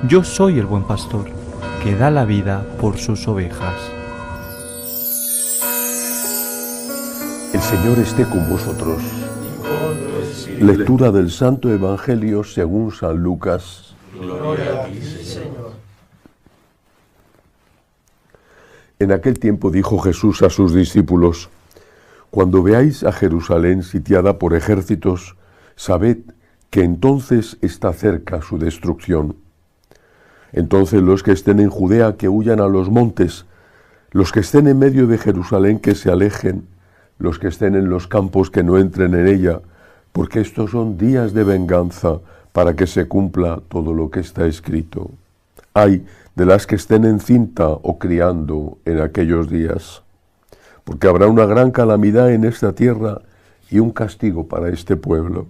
Yo soy el buen pastor, que da la vida por sus ovejas. El Señor esté con vosotros. Lectura del Santo Evangelio según San Lucas. Gloria a ti, Señor. En aquel tiempo dijo Jesús a sus discípulos: Cuando veáis a Jerusalén sitiada por ejércitos, sabed que entonces está cerca su destrucción. Entonces los que estén en Judea que huyan a los montes, los que estén en medio de Jerusalén que se alejen, los que estén en los campos que no entren en ella, porque estos son días de venganza para que se cumpla todo lo que está escrito. Ay de las que estén encinta o criando en aquellos días, porque habrá una gran calamidad en esta tierra y un castigo para este pueblo.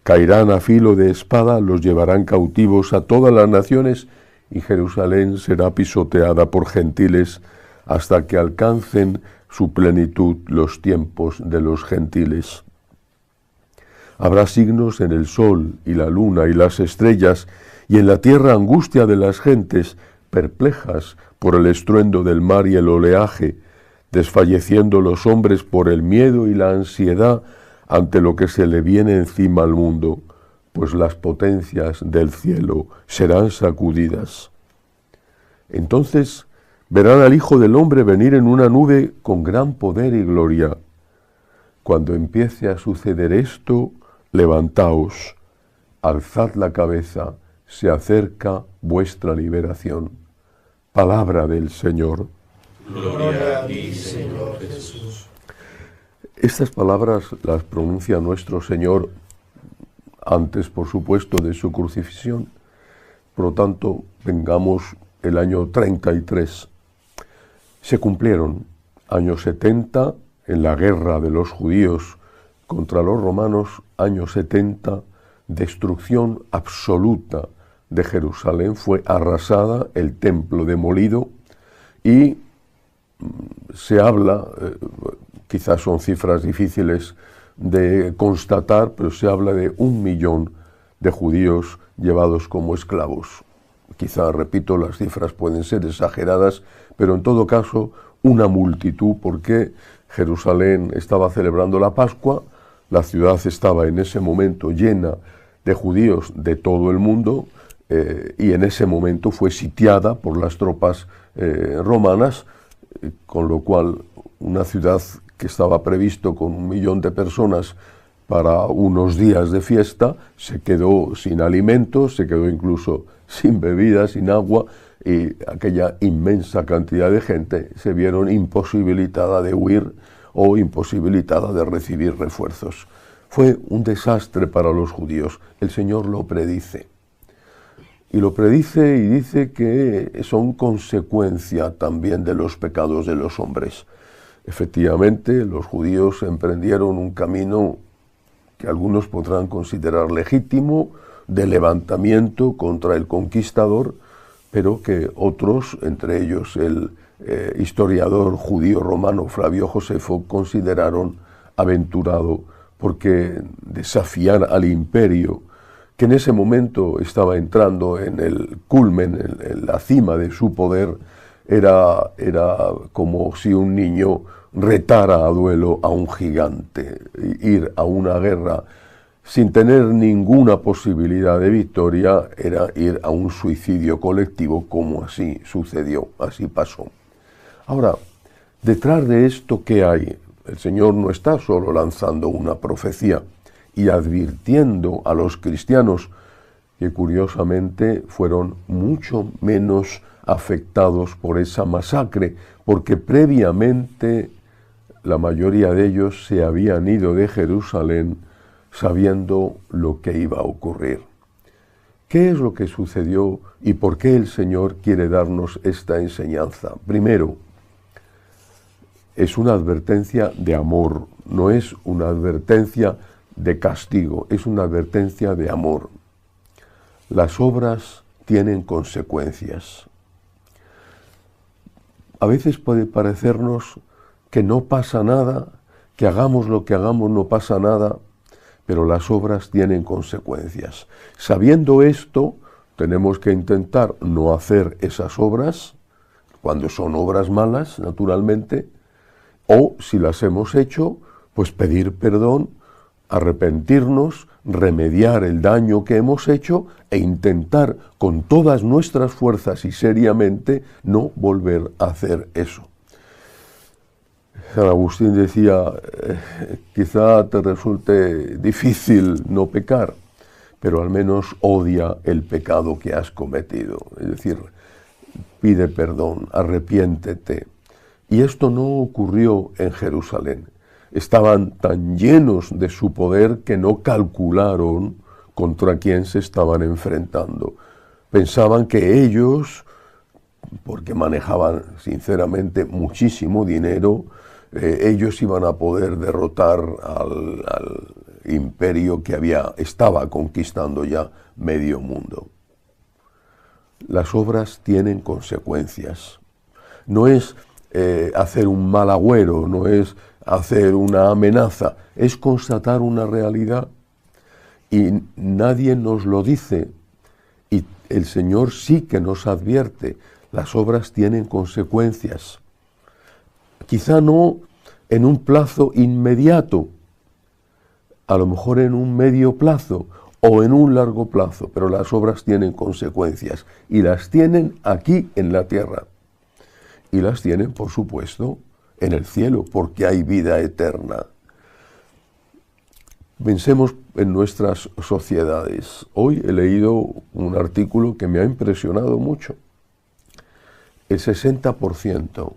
Caerán a filo de espada, los llevarán cautivos a todas las naciones, y Jerusalén será pisoteada por gentiles hasta que alcancen su plenitud los tiempos de los gentiles. Habrá signos en el sol y la luna y las estrellas, y en la tierra angustia de las gentes, perplejas por el estruendo del mar y el oleaje, desfalleciendo los hombres por el miedo y la ansiedad ante lo que se le viene encima al mundo, pues las potencias del cielo serán sacudidas. Entonces verán al Hijo del Hombre venir en una nube con gran poder y gloria. Cuando empiece a suceder esto, levantaos, alzad la cabeza, se acerca vuestra liberación. Palabra del Señor. Gloria a ti, Señor Jesús. Estas palabras las pronuncia nuestro Señor antes, por supuesto, de su crucifixión. Por lo tanto, vengamos el año 33. Se cumplieron años 70 en la guerra de los judíos contra los romanos, años 70, destrucción absoluta de Jerusalén, fue arrasada, el templo demolido, y se habla, quizás son cifras difíciles de constatar, pero se habla de 1 millón de judíos llevados como esclavos. Quizá, repito, las cifras pueden ser exageradas, pero en todo caso una multitud, porque Jerusalén estaba celebrando la Pascua, la ciudad estaba en ese momento llena de judíos de todo el mundo, y en ese momento fue sitiada por las tropas romanas, con lo cual una ciudad que estaba previsto con 1 millón de personas para unos días de fiesta, se quedó sin alimentos, se quedó incluso sin bebida, sin agua, y aquella inmensa cantidad de gente se vieron imposibilitada de huir o imposibilitada de recibir refuerzos. Fue un desastre para los judíos. El Señor lo predice. Y lo predice y dice que son consecuencia también de los pecados de los hombres. Efectivamente, los judíos emprendieron un camino que algunos podrán considerar legítimo, de levantamiento contra el conquistador, pero que otros, entre ellos el historiador judío romano Flavio Josefo, consideraron aventurado, porque desafiar al imperio, que en ese momento estaba entrando en el culmen, en la cima de su poder, era como si un niño retara a duelo a un gigante. Ir a una guerra sin tener ninguna posibilidad de victoria era ir a un suicidio colectivo, como así sucedió, así pasó. Ahora, detrás de esto, ¿qué hay? El Señor no está solo lanzando una profecía y advirtiendo a los cristianos, que curiosamente fueron mucho menos afectados por esa masacre, porque previamente la mayoría de ellos se habían ido de Jerusalén sabiendo lo que iba a ocurrir. ¿Qué es lo que sucedió y por qué el Señor quiere darnos esta enseñanza? Primero, es una advertencia de amor, no es una advertencia de castigo, es una advertencia de amor. Las obras tienen consecuencias. A veces puede parecernos que no pasa nada, que hagamos lo que hagamos no pasa nada, pero las obras tienen consecuencias. Sabiendo esto, tenemos que intentar no hacer esas obras, cuando son obras malas, naturalmente, o si las hemos hecho, pues pedir perdón, arrepentirnos, remediar el daño que hemos hecho e intentar con todas nuestras fuerzas y seriamente no volver a hacer eso. San Agustín decía, quizá te resulte difícil no pecar, pero al menos odia el pecado que has cometido. Es decir, pide perdón, arrepiéntete. Y esto no ocurrió en Jerusalén. Estaban tan llenos de su poder que no calcularon contra quién se estaban enfrentando. Pensaban que ellos, porque manejaban sinceramente muchísimo dinero, ellos iban a poder derrotar al imperio que estaba conquistando ya medio mundo. Las obras tienen consecuencias. No es hacer un mal agüero, no es hacer una amenaza, es constatar una realidad y nadie nos lo dice y el Señor sí que nos advierte, las obras tienen consecuencias. Quizá no en un plazo inmediato, a lo mejor en un medio plazo o en un largo plazo, pero las obras tienen consecuencias y las tienen aquí en la tierra y las tienen, por supuesto, en el cielo, porque hay vida eterna. Pensemos en nuestras sociedades. Hoy he leído un artículo que me ha impresionado mucho. El 60%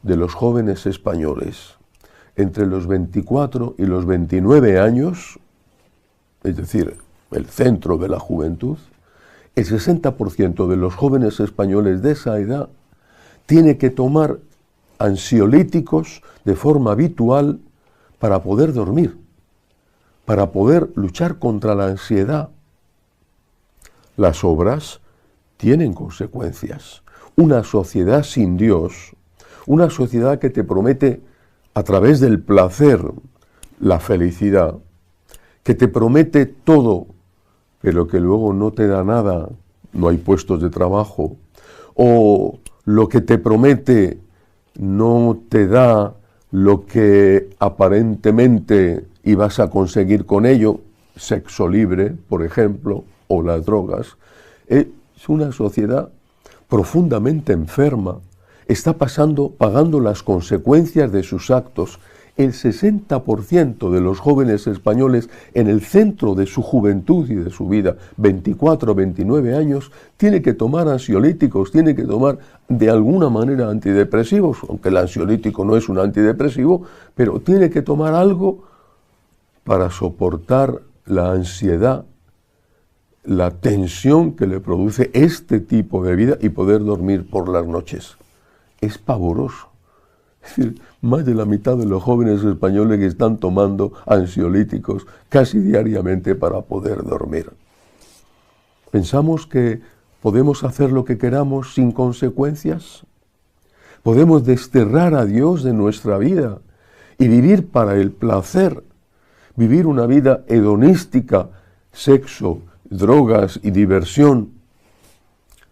de los jóvenes españoles entre los 24 y los 29 años, es decir, el centro de la juventud, el 60% de los jóvenes españoles de esa edad tiene que tomar ansiolíticos de forma habitual para poder dormir, para poder luchar contra la ansiedad. Las obras tienen consecuencias. Una sociedad sin Dios, una sociedad que te promete a través del placer la felicidad, que te promete todo, pero que luego no te da nada, no hay puestos de trabajo, o lo que te promete no te da lo que aparentemente ibas a conseguir con ello, sexo libre, por ejemplo, o las drogas, es una sociedad profundamente enferma, está pagando las consecuencias de sus actos. El 60% de los jóvenes españoles en el centro de su juventud y de su vida, 24 o 29 años, tiene que tomar ansiolíticos, tiene que tomar de alguna manera antidepresivos, aunque el ansiolítico no es un antidepresivo, pero tiene que tomar algo para soportar la ansiedad, la tensión que le produce este tipo de vida y poder dormir por las noches. Es pavoroso. Es decir, más de la mitad de los jóvenes españoles que están tomando ansiolíticos casi diariamente para poder dormir. ¿Pensamos que podemos hacer lo que queramos sin consecuencias? ¿Podemos desterrar a Dios de nuestra vida y vivir para el placer? Vivir una vida hedonística, sexo, drogas y diversión,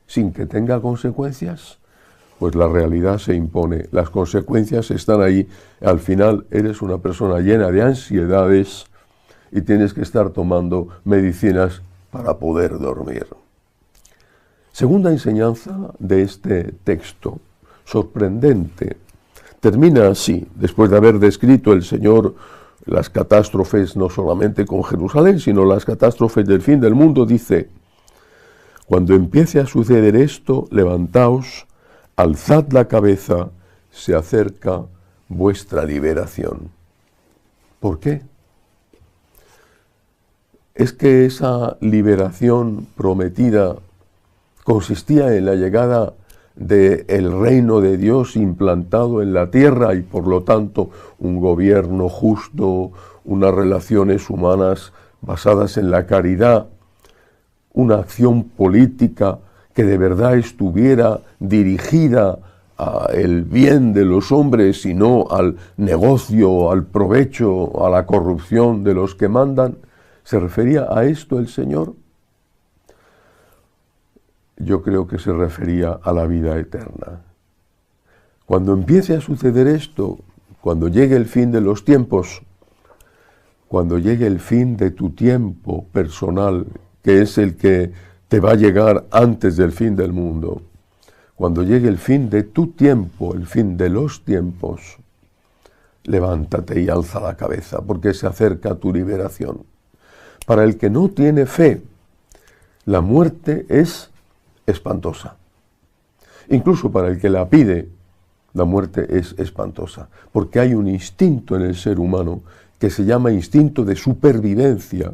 sin que tenga consecuencias? Pues la realidad se impone, las consecuencias están ahí. Al final eres una persona llena de ansiedades y tienes que estar tomando medicinas para poder dormir. Segunda enseñanza de este texto, sorprendente, termina así, después de haber descrito el Señor las catástrofes no solamente con Jerusalén, sino las catástrofes del fin del mundo, dice: cuando empiece a suceder esto, levantaos, alzad la cabeza, se acerca vuestra liberación. ¿Por qué? Es que esa liberación prometida consistía en la llegada del reino de Dios implantado en la tierra y por lo tanto un gobierno justo, unas relaciones humanas basadas en la caridad, una acción política que de verdad estuviera dirigida al bien de los hombres y no al negocio, al provecho, a la corrupción de los que mandan. ¿Se refería a esto el Señor? yo creo que se refería a la vida eterna. Cuando empiece a suceder esto, cuando llegue el fin de los tiempos, cuando llegue el fin de tu tiempo personal, que es el que te va a llegar antes del fin del mundo, cuando llegue el fin de tu tiempo, el fin de los tiempos, levántate y alza la cabeza, porque se acerca tu liberación. Para el que no tiene fe, la muerte es espantosa. Incluso para el que la pide, la muerte es espantosa, porque hay un instinto en el ser humano que se llama instinto de supervivencia,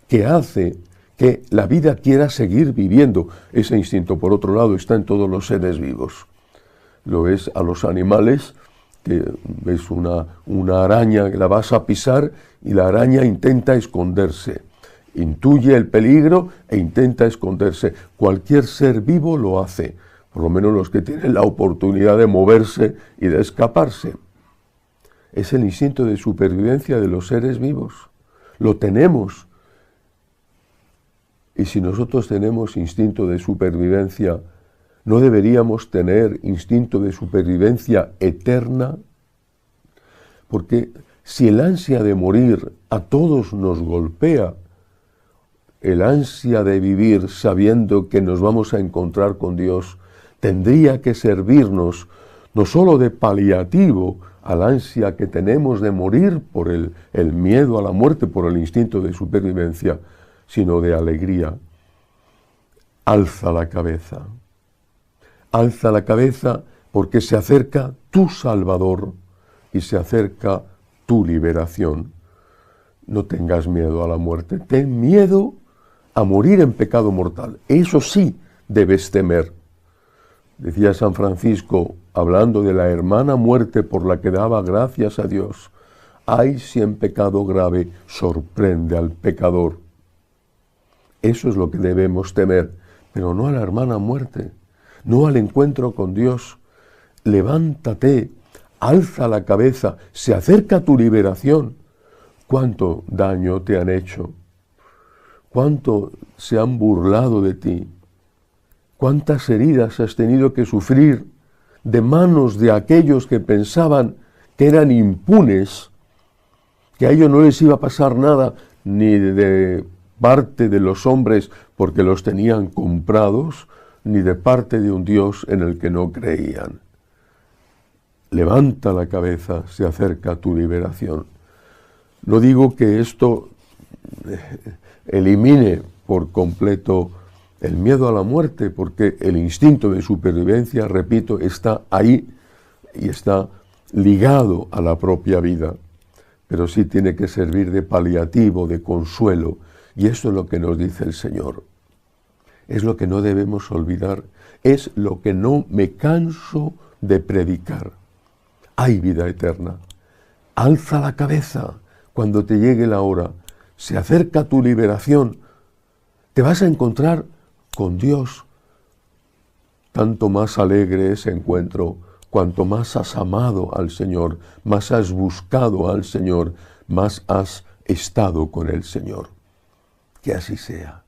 que hace que la vida quiera seguir viviendo. Ese instinto, por otro lado, está en todos los seres vivos. Lo es a los animales, que ves una araña que la vas a pisar y la araña intenta esconderse. Intuye el peligro e intenta esconderse. Cualquier ser vivo lo hace, por lo menos los que tienen la oportunidad de moverse y de escaparse. Es el instinto de supervivencia de los seres vivos. Lo tenemos. Y si nosotros tenemos instinto de supervivencia, ¿no deberíamos tener instinto de supervivencia eterna? Porque si el ansia de morir a todos nos golpea, el ansia de vivir sabiendo que nos vamos a encontrar con Dios tendría que servirnos no solo de paliativo al ansia que tenemos de morir por el miedo a la muerte, por el instinto de supervivencia, sino de alegría. Alza la cabeza. Alza la cabeza porque se acerca tu Salvador y se acerca tu liberación. No tengas miedo a la muerte, ten miedo a morir en pecado mortal. Eso sí debes temer. Decía San Francisco, hablando de la hermana muerte por la que daba gracias a Dios, ay, si en pecado grave sorprende al pecador. Eso es lo que debemos temer, pero no a la hermana muerte, no al encuentro con Dios. Levántate, alza la cabeza, se acerca tu liberación. ¿Cuánto daño te han hecho? ¿Cuánto se han burlado de ti? ¿Cuántas heridas has tenido que sufrir de manos de aquellos que pensaban que eran impunes, que a ellos no les iba a pasar nada, ni de parte de los hombres porque los tenían comprados, ni de parte de un Dios en el que no creían? Levanta la cabeza, se acerca tu liberación. No digo que esto elimine por completo el miedo a la muerte, porque el instinto de supervivencia, repito, está ahí y está ligado a la propia vida, pero sí tiene que servir de paliativo, de consuelo, y esto es lo que nos dice el Señor. Es lo que no debemos olvidar, es lo que no me canso de predicar. Hay vida eterna. Alza la cabeza cuando te llegue la hora, se acerca tu liberación, te vas a encontrar con Dios. Tanto más alegre ese encuentro, cuanto más has amado al Señor, más has buscado al Señor, más has estado con el Señor. Que así sea.